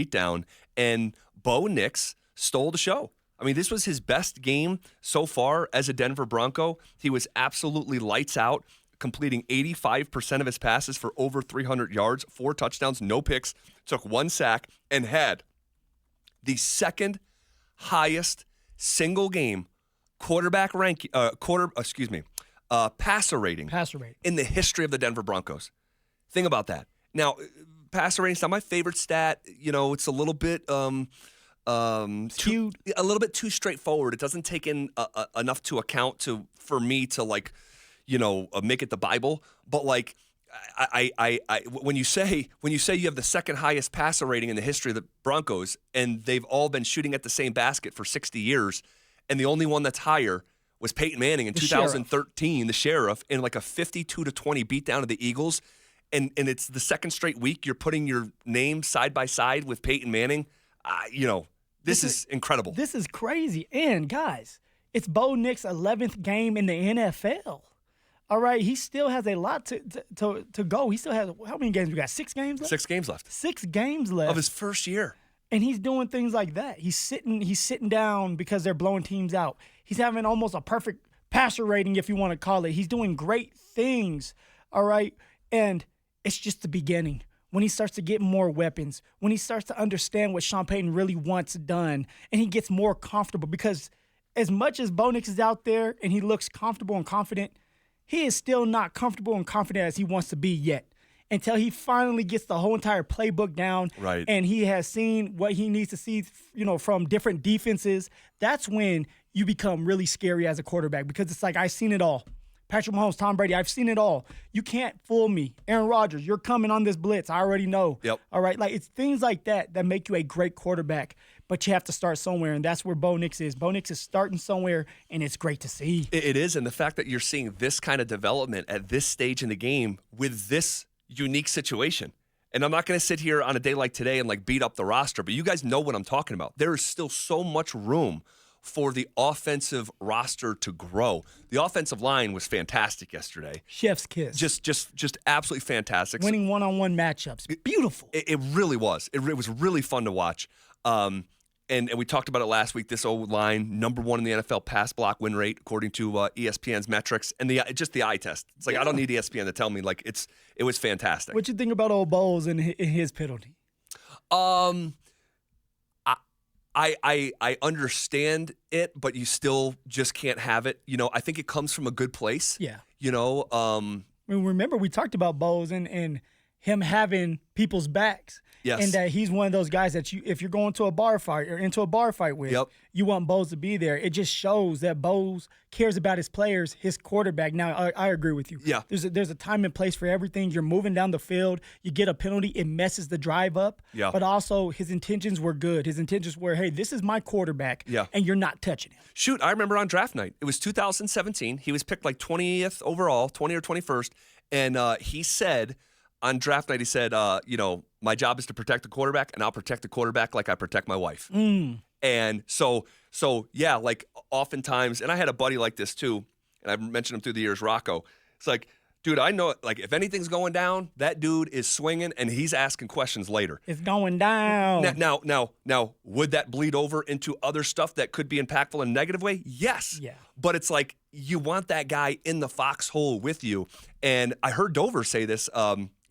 down, and Bo Nix stole the show. I mean, this was his best game so far as a Denver Bronco. He was absolutely lights out, completing 85% of his passes for over 300 yards, 4 touchdowns, no picks, took 1 sack, and had the second highest single game passer rating in the history of the Denver Broncos. Think about that. Now, passer rating is not my favorite stat. You know, it's a little bit skewed, a little bit too straightforward. It doesn't take in enough to account for me to make it the Bible. But like, when you say you have the second highest passer rating in the history of the Broncos, and they've all been shooting at the same basket for 60 years, and the only one that's higher was Peyton Manning in 2013, the Sheriff, in like a 52-20 beatdown of the Eagles, and it's the second straight week you're putting your name side by side with Peyton Manning. This is incredible. This is crazy. And guys, it's Bo Nix' 11th game in the NFL. All right, he still has a lot to go. He still has, how many games we got? 6 games left? 6 games left. 6 games left of his first year. And he's doing things like that. He's sitting down because they're blowing teams out. He's having almost a perfect passer rating, if you want to call it. He's doing great things, all right? And it's just the beginning. When he starts to get more weapons, when he starts to understand what Sean Payton really wants done, and he gets more comfortable, because as much as Bo Nix is out there and he looks comfortable and confident, he is still not comfortable and confident as he wants to be yet, until he finally gets the whole entire playbook down, right, and he has seen what he needs to see, from different defenses. That's when you become really scary as a quarterback, because it's like, I've seen it all. Patrick Mahomes, Tom Brady, I've seen it all. You can't fool me. Aaron Rodgers, you're coming on this blitz. I already know. Yep. All right? Like, it's things like that make you a great quarterback, but you have to start somewhere, and that's where Bo Nix is. Bo Nix is starting somewhere, and it's great to see. It is, and the fact that you're seeing this kind of development at this stage in the game with this unique situation. And I'm not going to sit here on a day like today and beat up the roster, but you guys know what I'm talking about. There is still so much room for the offensive roster to grow. The offensive line was fantastic yesterday. Chef's kiss. Just absolutely fantastic. Winning one-on-one matchups. Beautiful. It really was. It was really fun to watch. And we talked about it last week. This O-line, number 1 in the NFL pass block win rate, according to ESPN's metrics, and just the eye test. It's like, I don't need ESPN to tell me. It was fantastic. What you think about old Bose and his penalty? I understand it, but you still just can't have it. I think it comes from a good place. Yeah. Remember we talked about Bose and him having people's backs. Yes. And that he's one of those guys that if you're going to a bar fight or into a bar fight with, yep, you want Bose to be there. It just shows that Bose cares about his players, his quarterback. Now, I agree with you. Yeah. There's a time and place for everything. You're moving down the field. You get a penalty. It messes the drive up. Yeah. But also, his intentions were good. His intentions were, hey, this is my quarterback, yeah, and you're not touching him. Shoot, I remember on draft night. It was 2017. He was picked 20th overall, 20 or 21st. And he said on draft night, he said, my job is to protect the quarterback, and I'll protect the quarterback like I protect my wife. And so yeah, oftentimes, and I had a buddy like this too, and I've mentioned him through the years, Rocco. It's like, dude, I know, if anything's going down, that dude is swinging, and he's asking questions later. It's going down. Now, would that bleed over into other stuff that could be impactful in a negative way? Yes. Yeah. But it's like, you want that guy in the foxhole with you. And I heard Dover say this,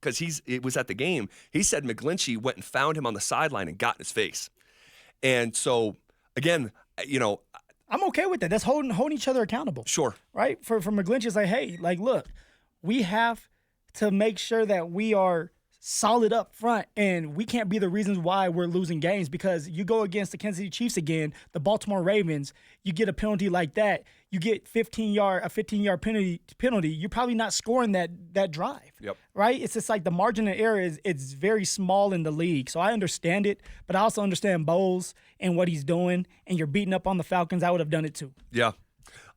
because it was at the game. He said McGlinchey went and found him on the sideline and got in his face. And so, again, I'm okay with that. That's holding each other accountable. Sure. Right? For McGlinchey, it's like, hey, look, we have to make sure that we are solid up front, and we can't be the reasons why we're losing games, because you go against the Kansas City Chiefs again, the Baltimore Ravens, you get a penalty like that, you get a 15-yard penalty, you're probably not scoring that drive. Yep. Right? It's just like the margin of error it's very small in the league. So I understand it, but I also understand Bose and what he's doing, and you're beating up on the Falcons. I would have done it too. Yeah.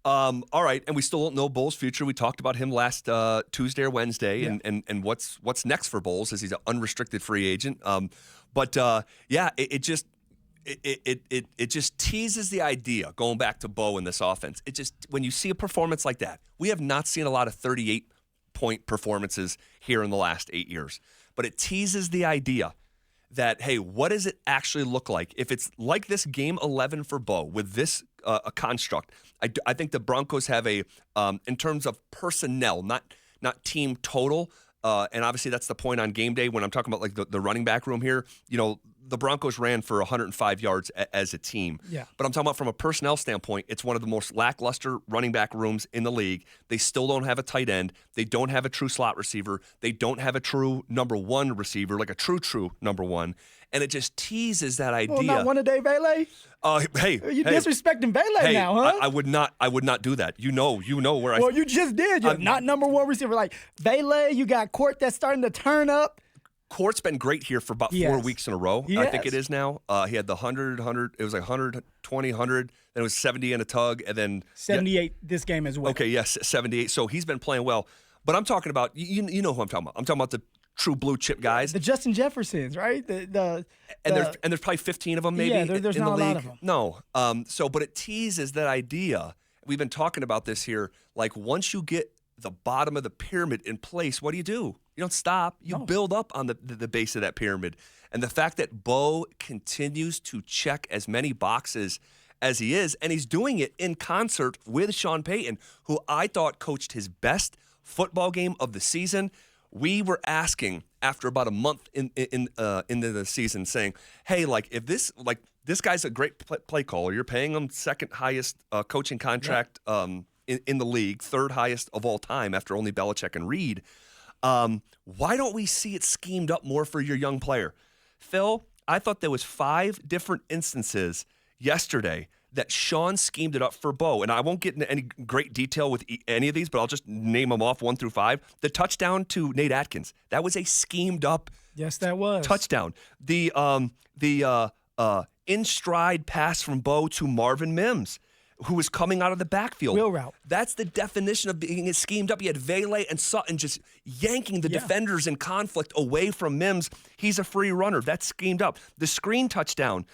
All right, and we still don't know Bowles' future. We talked about him last Tuesday or Wednesday, yeah, and what's next for Bowles, as he's an unrestricted free agent. It just teases the idea, going back to Bo in this offense. It just, when you see a performance like that, we have not seen a lot of 38-point performances here in the last 8 years, but it teases the idea that, hey, what does it actually look like? If it's like this game 11 for Bo with this a construct, I think the Broncos have a, in terms of personnel, not team total, and obviously that's the point on game day when I'm talking about like the running back room here. The Broncos ran for 105 yards as a team. Yeah. But I'm talking about from a personnel standpoint, it's one of the most lackluster running back rooms in the league. They still don't have a tight end. They don't have a true slot receiver. They don't have a true number one receiver, like a true number one. And it just teases that idea. Well, not one a day, Vele? Hey, You're disrespecting Vele now, huh? I would not do that. You know where I. Well, you just did. You're not number one receiver. Like Vele, you got Court that's starting to turn up. Court's been great here for about 4 weeks in a row. Yes. I think it is now. He had the 100, it was like 120, 100, then it was 70 in a tug, and then 78 this game as well. Okay, yes, 78. So he's been playing well. But I'm talking about, you know who I'm talking about. I'm talking about the true blue chip guys. The Justin Jeffersons, right? And there's probably 15 of them maybe there's in not the a league. lot of them. No. But it teases that idea. We've been talking about this here. Like once you get the bottom of the pyramid in place, what do? You don't stop. You build up on the base of that pyramid. And the fact that Bo continues to check as many boxes as he is, and he's doing it in concert with Sean Payton, who I thought coached his best football game of the season. We were asking after about a month into the season, saying, "Hey, if this guy's a great play caller. You're paying him second highest coaching contract in the league, third highest of all time after only Belichick and Reed. Why don't we see it schemed up more for your young player?" Phil, I thought there was 5 different instances yesterday that Sean schemed it up for Bo. And I won't get into any great detail with any of these, but I'll just name them off 1 through 5. The touchdown to Nate Atkins, that was a schemed up touchdown. The in-stride pass from Bo to Marvin Mims, who was coming out of the backfield. Wheel route. That's the definition of being schemed up. You had Vele and Sutton just yanking the defenders in conflict away from Mims. He's a free runner. That's schemed up. The screen touchdown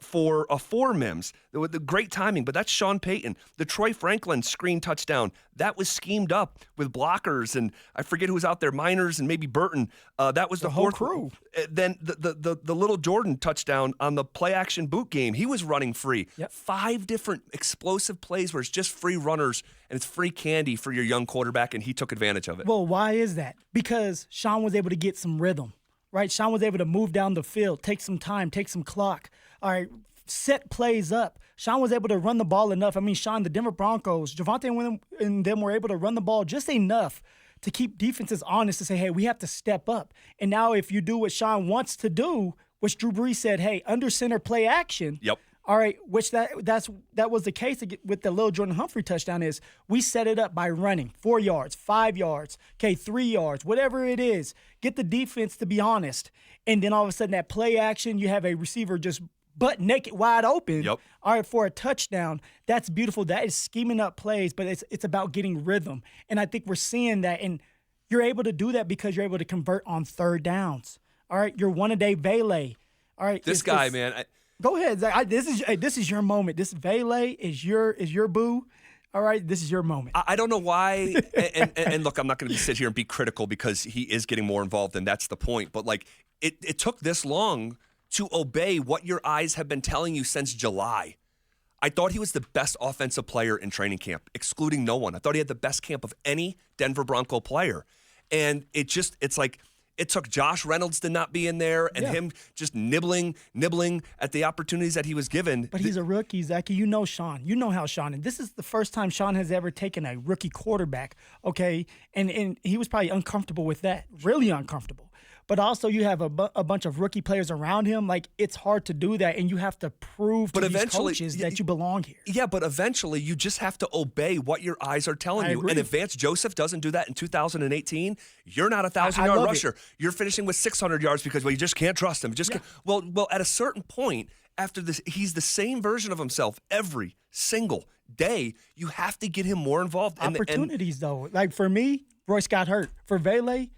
for Mims, the great timing, but that's Sean Payton. The Troy Franklin screen touchdown, that was schemed up with blockers, and I forget who was out there, Miners and maybe Burton. That was the whole fourth crew. Then the Lil'Jordan touchdown on the play action boot game, he was running free. Yep. 5 different explosive plays where it's just free runners and it's free candy for your young quarterback, and he took advantage of it. Well, why is that? Because Sean was able to get some rhythm, right? Sean was able to move down the field, take some time, take some clock. All right, set plays up. Sean was able to run the ball enough. I mean, Sean, the Denver Broncos, Javonte and them were able to run the ball just enough to keep defenses honest to say, hey, we have to step up. And now if you do what Sean wants to do, which Drew Brees said, hey, under center play action. Yep. All right, which that was the case with the Lil'Jordan Humphrey touchdown is we set it up by running 4 yards, 5 yards, 3 yards, whatever it is. Get the defense to be honest. And then all of a sudden that play action, you have a receiver just butt naked, wide open. Yep. All right, for a touchdown. That's beautiful. That is scheming up plays, but it's about getting rhythm. And I think we're seeing that. And you're able to do that because you're able to convert on third downs. All right, you're one-a-day Vele. All right. This guy, man. Go ahead, Zach. This is your moment. This Vele is your boo. All right, this is your moment. I don't know why. and look, I'm not going to sit here and be critical because he is getting more involved, and that's the point. But it took this long to obey what your eyes have been telling you since July. I thought he was the best offensive player in training camp, excluding no one. I thought he had the best camp of any Denver Bronco player. And it's like it took Josh Reynolds to not be in there and him just nibbling at the opportunities that he was given. But he's a rookie, Zachy. You know Sean. You know how Sean, and this is the first time Sean has ever taken a rookie quarterback, okay? And he was probably uncomfortable with that, really uncomfortable. But also you have a bunch of rookie players around him. It's hard to do that, and you have to prove to these coaches that you belong here. Yeah, but eventually you just have to obey what your eyes are telling you. Agree. And if Vance Joseph doesn't do that in 2018, you're not a 1,000-yard rusher. You're finishing with 600 yards because, you just can't trust him. Well, at a certain point, after this, he's the same version of himself every single day. You have to get him more involved. Opportunities, though. For me, Royce got hurt. For Vele,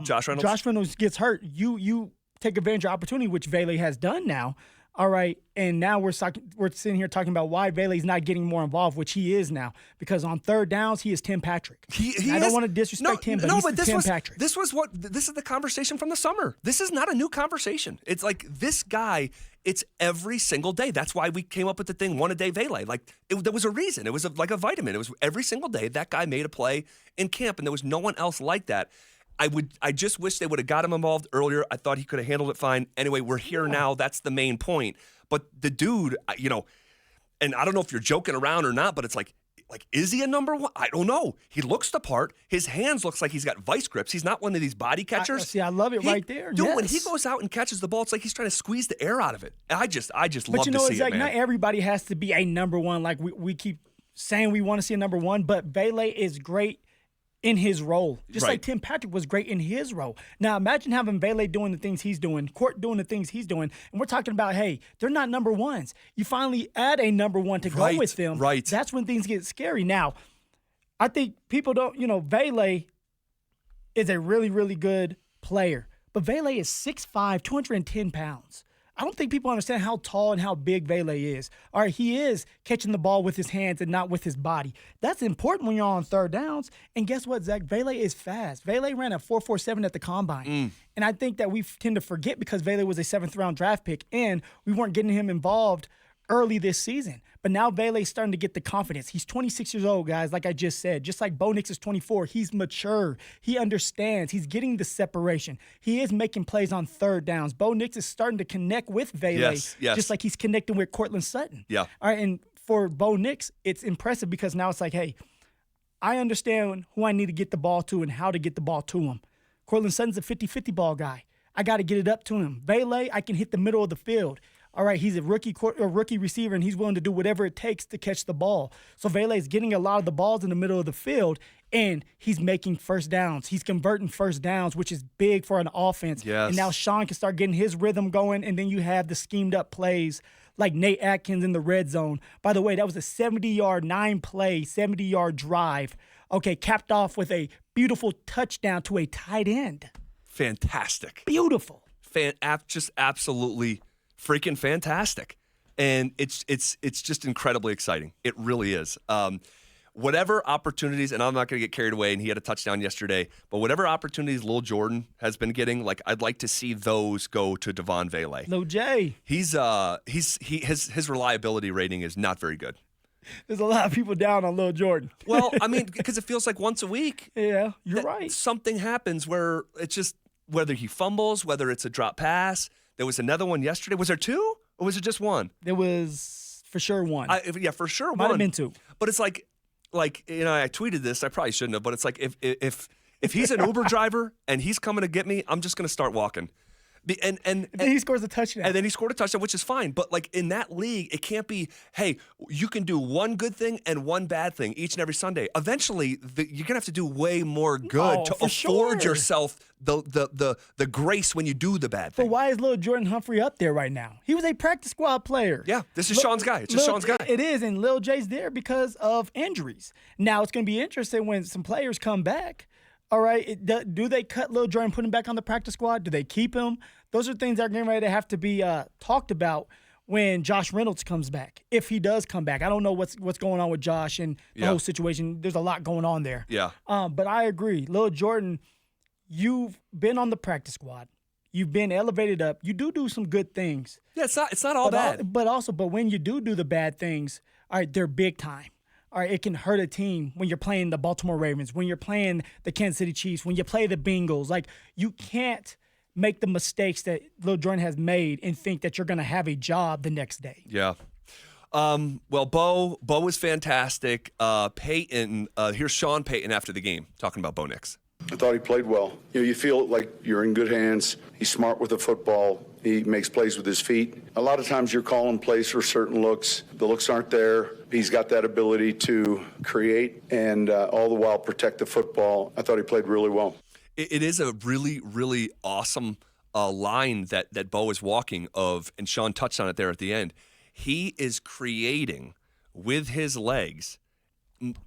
Josh Reynolds gets hurt. You take advantage of opportunity, which Vele has done now. All right, and now we're sitting here talking about why Vele's not getting more involved, which he is now, because on third downs he is Tim Patrick. I don't want to disrespect him, but he's Tim Patrick. This is the conversation from the summer. This is not a new conversation. It's like this guy. It's every single day. That's why we came up with the thing, one a day Vele. Like there was a reason. It was like a vitamin. It was every single day that guy made a play in camp, and there was no one else like that. I just wish they would have got him involved earlier. I thought he could have handled it fine. Anyway, we're here now. That's the main point. But the dude, and I don't know if you're joking around or not, but it's like, is he a number one? I don't know. He looks the part. His hands looks like he's got vice grips. He's not one of these body catchers. I love it right there. Dude, yes. When he goes out and catches the ball, it's like he's trying to squeeze the air out of it. I just love to see it, man. But Zach, not everybody has to be a number one. Like we keep saying we want to see a number one, but Vele is great in his role, just like Tim Patrick was great in his role. Now, imagine having Vele doing the things he's doing, Court doing the things he's doing, and we're talking about, hey, they're not number ones. You finally add a number one to go with them. Right. That's when things get scary. Now, I think people don't, Vele is a really, really good player, but Vele is 6'5", 210 pounds. I don't think people understand how tall and how big Vele is. All right, he is catching the ball with his hands and not with his body. That's important when you're on third downs. And guess what, Zach? Vele is fast. Vele ran a 4.47 at the combine. And I think that we tend to forget because Vele was a 7th-round draft pick and we weren't getting him involved early this season. But now Vele's starting to get the confidence. He's 26 years old, guys, like I just said. Just like Bo Nix is 24. He's mature. He understands. He's getting the separation. He is making plays on third downs. Bo Nix is starting to connect with Vele, just like he's connecting with Courtland Sutton. Yeah. All right, and for Bo Nix, it's impressive because now it's like, hey, I understand who I need to get the ball to and how to get the ball to him. Courtland Sutton's a 50-50 ball guy. I got to get it up to him. Vele, I can hit the middle of the field. All right, he's a rookie receiver, and he's willing to do whatever it takes to catch the ball. So Vele is getting a lot of the balls in the middle of the field, and he's making first downs. He's converting first downs, which is big for an offense. Yes. And now Sean can start getting his rhythm going, and then you have the schemed-up plays like Nate Atkins in the red zone. By the way, that was a 70-yard, 9-play, 70-yard drive, capped off with a beautiful touchdown to a tight end. Fantastic. Beautiful. Just absolutely freaking fantastic. And it's just incredibly exciting. It really is. Whatever opportunities, and I'm not going to get carried away, and he had a touchdown yesterday, but whatever opportunities Lil'Jordan has been getting, I'd like to see those go to Devon Vele. Lil J. His reliability rating is not very good. There's a lot of people down on Lil'Jordan. Well, I mean, because it feels like once a week. Yeah, you're right. Something happens where it's just, whether he fumbles, whether it's a drop pass. There was another one yesterday. Was there two, or was it just one? There was for sure one. For sure Might one. have been two. But it's like I tweeted this. I probably shouldn't have. But it's like if he's an Uber driver and he's coming to get me, I'm just going to start walking. And then he scores a touchdown. And then he scored a touchdown, which is fine. But in that league, it can't be, hey, you can do one good thing and one bad thing each and every Sunday. Eventually, you're going to have to do way more good to afford yourself the grace when you do the bad thing. But why is Lil'Jordan Humphrey up there right now? He was a practice squad player. Yeah, this is Sean's guy. It's just Sean's guy. It is, and Lil J's there because of injuries. Now, it's going to be interesting when some players come back. All right, do they cut Lil'Jordan and put him back on the practice squad? Do they keep him? Those are things that are getting ready to have to be talked about when Josh Reynolds comes back, if he does come back. I don't know what's going on with Josh and the whole situation. There's a lot going on there. Yeah. But I agree. Lil'Jordan, you've been on the practice squad. You've been elevated up. You do some good things. Yeah, it's not all bad. But when you do the bad things, all right, they're big time. All right, it can hurt a team when you're playing the Baltimore Ravens, when you're playing the Kansas City Chiefs, when you play the Bengals. You can't make the mistakes that Lil'Jordan has made and think that you're going to have a job the next day. Yeah. Well, Bo was fantastic. Payton, here's Sean Payton after the game talking about Bo Nix. I thought he played well. You feel like you're in good hands. He's smart with the football. He makes plays with his feet. A lot of times you're calling plays for certain looks. The looks aren't there. He's got that ability to create and all the while protect the football. I thought he played really well. It is a really, really awesome line that Bo is walking of, and Sean touched on it there at the end. He is creating with his legs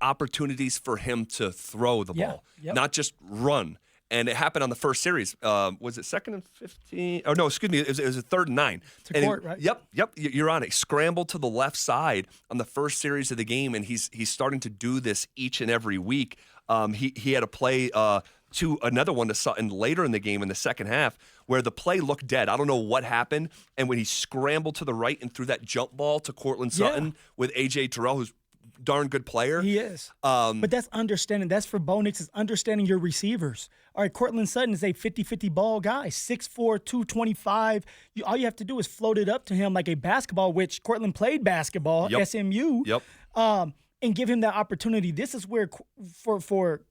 opportunities for him to throw the ball, not just run. and it happened on the first series. Was it 2nd and 15? Oh, no, excuse me. It was a 3rd and 9. To court, right? Yep. You're on it. Scrambled to the left side on the first series of the game, and he's starting to do this each and every week. He had a play to another one to Sutton later in the game in the second half where the play looked dead. I don't know what happened, and when he scrambled to the right and threw that jump ball to Cortland Sutton with A.J. Terrell, who's darn good player. He is. But that's understanding. That's for Bo Nix, is understanding your receivers. All right, Cortland Sutton is a 50-50 ball guy, 6'4", 225. All you have to do is float it up to him like a basketball, which Cortland played basketball, SMU. Yep. And give him that opportunity. This is where for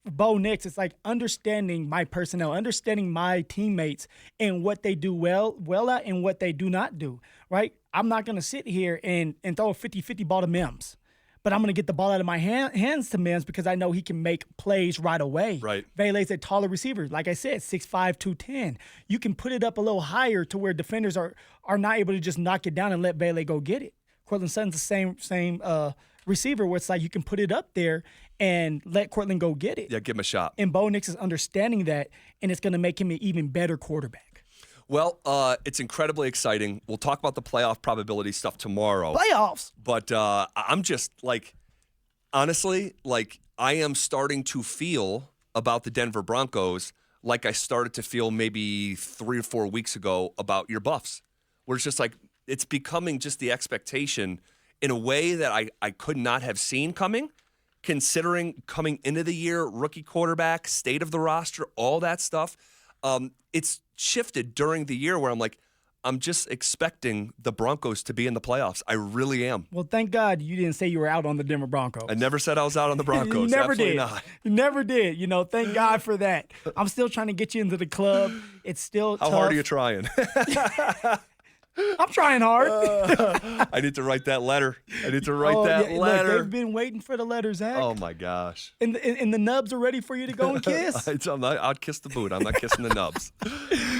Bo Nix, it's like understanding my personnel, understanding my teammates and what they do well at and what they do not do, right? I'm not going to sit here and throw a 50-50 ball to Mims, but I'm going to get the ball out of my hands to Mims because I know he can make plays right away. Right. Vele's a taller receiver. Like I said, 6'5", 210. You can put it up a little higher to where defenders are not able to just knock it down and let Vele go get it. Cortland Sutton's the same receiver where it's like you can put it up there and let Cortland go get it. Yeah, give him a shot. And Bo Nix is understanding that, and it's going to make him an even better quarterback. Well, it's incredibly exciting. We'll talk about the playoff probability stuff tomorrow. Playoffs! But I'm just, honestly, I am starting to feel about the Denver Broncos like I started to feel maybe 3 or 4 weeks ago about your Buffs, where it's just it's becoming just the expectation in a way that I could not have seen coming, considering coming into the year, rookie quarterback, state of the roster, all that stuff. It's shifted during the year where I'm just expecting the Broncos to be in the playoffs. I really am. Well, thank God you didn't say you were out on the Denver Broncos. I never said I was out on the Broncos. You never Absolutely did. Not. You never did. Thank God for that. I'm still trying to get you into the club. It's still tough. How hard are you trying? I'm trying hard. I need to write that letter. letter. Look, they've been waiting for the letter, Zach. Oh, my gosh. And the nubs are ready for you to go and kiss. I'd kiss the boot. I'm not kissing the nubs.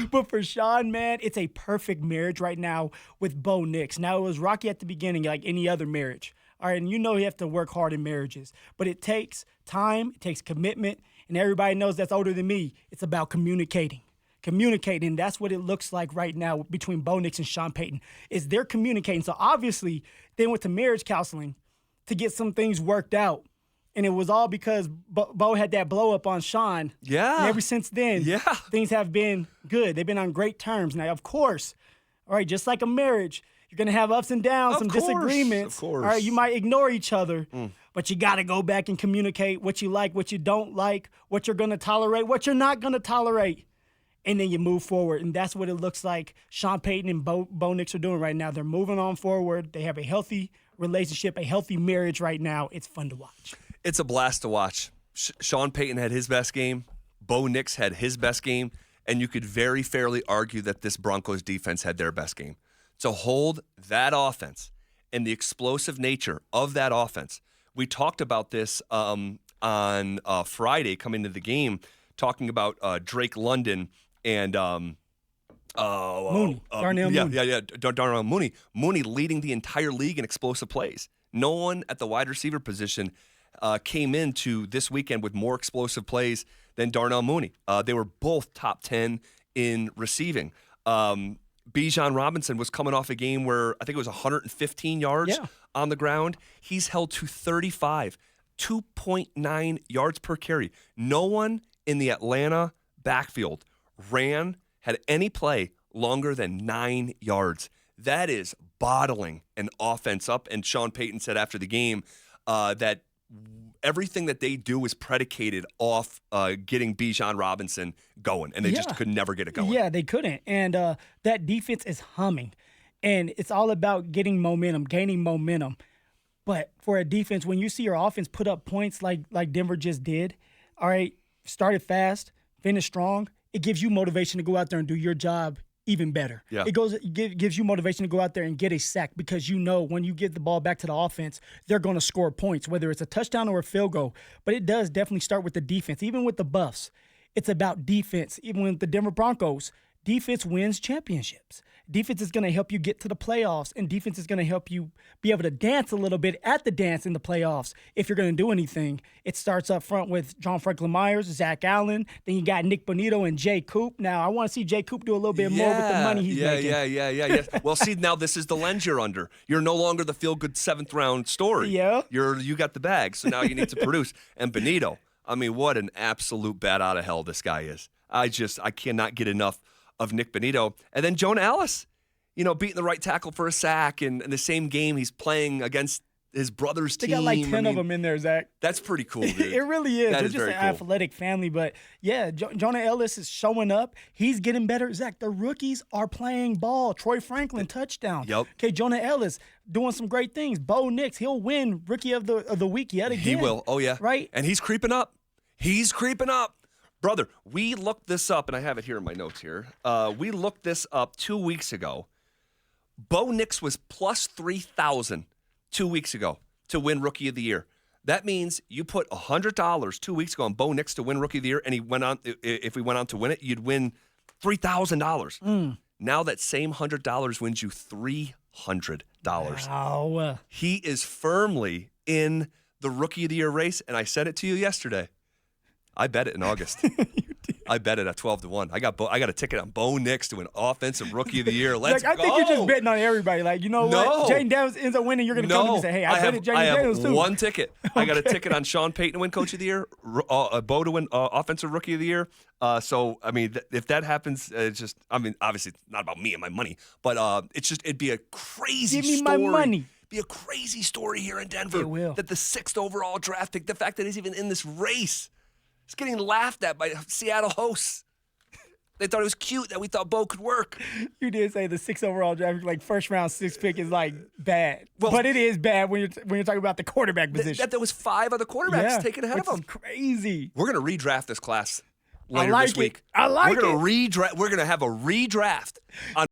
But for Sean, man, it's a perfect marriage right now with Bo Nix. Now, it was rocky at the beginning like any other marriage. All right, and you have to work hard in marriages. But it takes time, it takes commitment, and everybody knows that's older than me. It's about communicating. That's what it looks like right now between Bo Nix and Sean Payton, is they're communicating. So obviously they went to marriage counseling to get some things worked out. And it was all because Bo had that blow up on Sean. Yeah. And ever since then, things have been good. They've been on great terms. Now, of course, all right, just like a marriage, you're going to have ups and downs, some disagreements. Of course. All right, you might ignore each other, but you got to go back and communicate what you like, what you don't like, what you're going to tolerate, what you're not going to tolerate. And then you move forward, and that's what it looks like Sean Payton and Bo Nix are doing right now. They're moving on forward. They have a healthy relationship, a healthy marriage right now. It's fun to watch. It's a blast to watch. Sean Payton had his best game. Bo Nix had his best game. And you could very fairly argue that this Broncos defense had their best game. So hold that offense and the explosive nature of that offense. We talked about this on Friday coming to the game, talking about Drake London and Mooney. Darnell Mooney. Darnell Mooney. Mooney leading the entire league in explosive plays. No one at the wide receiver position came into this weekend with more explosive plays than Darnell Mooney. They were both top 10 in receiving. Bijan Robinson was coming off a game where I think it was 115 yards on the ground. He's held to 35, 2.9 yards per carry. No one in the Atlanta backfield had any play longer than 9 yards. That is bottling an offense up. And Sean Payton said after the game that everything that they do is predicated off getting Bijan Robinson going, and they just could never get it going. Yeah, they couldn't. And that defense is humming. And it's all about getting momentum, gaining momentum. But for a defense, when you see your offense put up points like Denver just did, all right, started fast, finished strong, it gives you motivation to go out there and do your job even better. Yeah. It gives you motivation to go out there and get a sack because you know when you get the ball back to the offense, they're going to score points, whether it's a touchdown or a field goal. But it does definitely start with the defense. Even with the Buffs, it's about defense. Even with the Denver Broncos, defense wins championships. Defense is going to help you get to the playoffs, and defense is going to help you be able to dance a little bit at the dance in the playoffs. If you're going to do anything, it starts up front with John Franklin Myers, Zach Allen. Then you got Nick Bonito and Jay Coop. Now, I want to see Jay Coop do a little bit more with the money he's making. Yeah. Well, see, now this is the lens you're under. You're no longer the feel-good 7th-round story. Yeah. You got the bag, so now you need to produce. And Bonito, I mean, what an absolute bat out of hell this guy is. I cannot get enough of Nick Bonito. And then Jonah Ellis, beating the right tackle for a sack. And in the same game, he's playing against his brother's team. They got like 10 of them in there, Zach. That's pretty cool, dude. It really is. That They're is just very an cool. athletic family. But, yeah, Jonah Ellis is showing up. He's getting better. Zach, the rookies are playing ball. Troy Franklin, touchdown. Yep. Okay, Jonah Ellis doing some great things. Bo Nix, he'll win Rookie of the Week yet again. He will. Oh, yeah. Right? And he's creeping up. Brother, we looked this up, and I have it here in my notes here. We looked this up 2 weeks ago. Bo Nix was plus 3,000 2 weeks ago to win Rookie of the Year. That means you put $100 2 weeks ago on Bo Nix to win Rookie of the Year, and he went on. If we went on to win it, you'd win $3,000. Now that same $100 wins you $300. Wow. He is firmly in the Rookie of the Year race, and I said it to you yesterday. I bet it in August. I bet it at 12-1. I got a ticket on Bo Nix to win Offensive Rookie of the Year. Let's go. I think you're just betting on everybody. Like, you know what? Jaden Daniels ends up winning. You're going to come to me and say, hey, I bet Jaden Daniels too. I have one ticket. I got a ticket on Sean Payton to win Coach of the Year, Bo to win Offensive Rookie of the Year. So, I mean, if that happens, it's just, I mean, obviously it's not about me and my money, but it'd be a crazy story. Give me my money. Be a crazy story here in Denver. It will. That the 6th overall draft pick, the fact that he's even in this race, is getting laughed at by Seattle hosts. They thought it was cute that we thought Bo could work. You did say the 6th overall draft, like first round 6th pick is like bad. Well, but it is bad when you're talking about the quarterback position. That there was 5 other quarterbacks taken ahead of him. Crazy. We're gonna redraft this class later like this week. I like We're gonna have a redraft on